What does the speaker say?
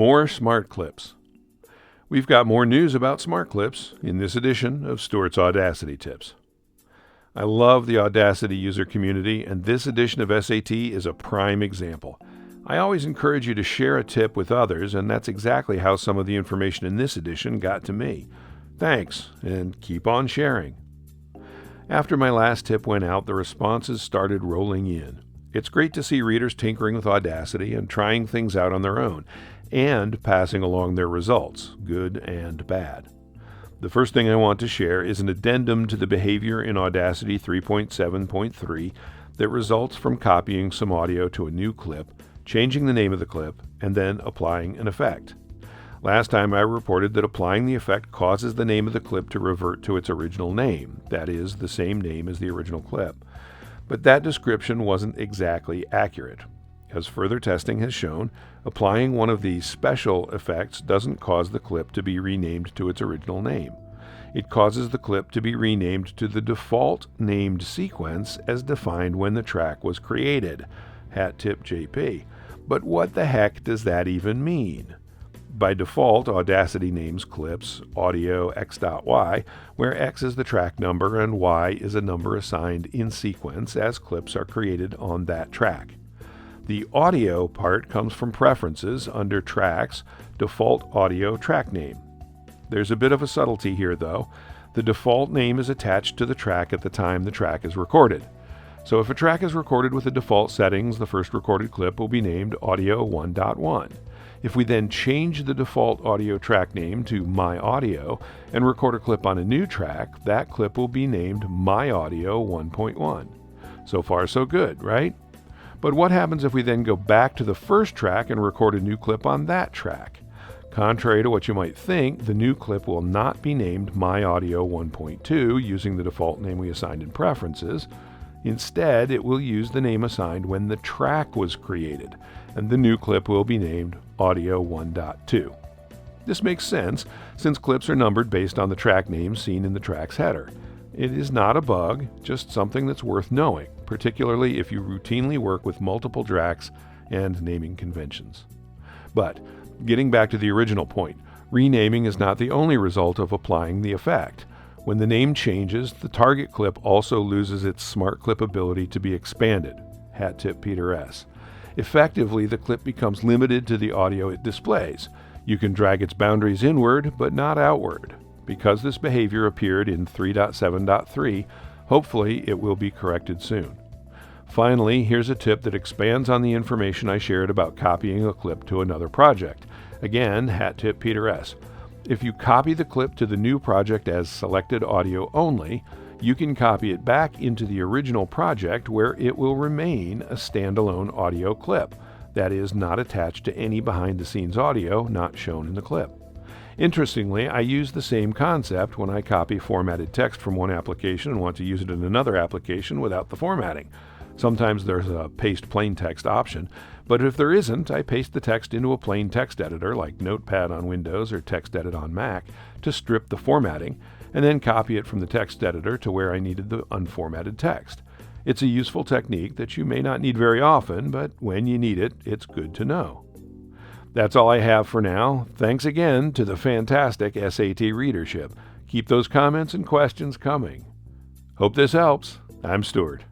more smart clips. We've got more news about smart clips in this edition of Stuart's Audacity Tips. I love the Audacity user community, and this edition of SAT is a prime example. I always encourage you to share a tip with others, and that's exactly how some of the information in this edition got to me. Thanks, and keep on sharing. After my last tip went out, the responses started rolling in. It's great to see readers tinkering with Audacity and trying things out on their own, and passing along their results, good and bad. The first thing I want to share is an addendum to the behavior in Audacity 3.7.3 that results from copying some audio to a new clip, changing the name of the clip, and then applying an effect. Last time I reported that applying the effect causes the name of the clip to revert to its original name, that is, the same name as the original clip. But that description wasn't exactly accurate. As further testing has shown, applying one of these special effects doesn't cause the clip to be renamed to its original name. It causes the clip to be renamed to the default named sequence as defined when the track was created. Hat tip JP. But what the heck does that even mean? By default, Audacity names clips audio x.y, where x is the track number and y is a number assigned in sequence as clips are created on that track. The audio part comes from preferences under tracks, default audio track name. There's a bit of a subtlety here though. The default name is attached to the track at the time the track is recorded. So if a track is recorded with the default settings, the first recorded clip will be named audio 1.1. If we then change the default audio track name to My Audio and record a clip on a new track, that clip will be named My Audio 1.1. So far so good, right? But what happens if we then go back to the first track and record a new clip on that track? Contrary to what you might think, the new clip will not be named My Audio 1.2 using the default name we assigned in preferences. Instead, it will use the name assigned when the track was created, and the new clip will be named Audio 1.2. This makes sense, since clips are numbered based on the track name seen in the track's header. It is not a bug, just something that's worth knowing, particularly if you routinely work with multiple tracks and naming conventions. But, getting back to the original point, renaming is not the only result of applying the effect. When the name changes, the target clip also loses its smart clip ability to be expanded. Hat tip Peter S. Effectively, the clip becomes limited to the audio it displays. You can drag its boundaries inward, but not outward. Because this behavior appeared in 3.7.3, hopefully it will be corrected soon. Finally, here's a tip that expands on the information I shared about copying a clip to another project. Again, hat tip Peter S. If you copy the clip to the new project as selected audio only, you can copy it back into the original project where it will remain a standalone audio clip, that is, not attached to any behind-the-scenes audio not shown in the clip. Interestingly, I use the same concept when I copy formatted text from one application and want to use it in another application without the formatting. Sometimes there's a paste plain text option, but if there isn't, I paste the text into a plain text editor like Notepad on Windows or TextEdit on Mac to strip the formatting, and then copy it from the text editor to where I needed the unformatted text. It's a useful technique that you may not need very often, but when you need it, it's good to know. That's all I have for now. Thanks again to the fantastic SAT readership. Keep those comments and questions coming. Hope this helps. I'm Stuart.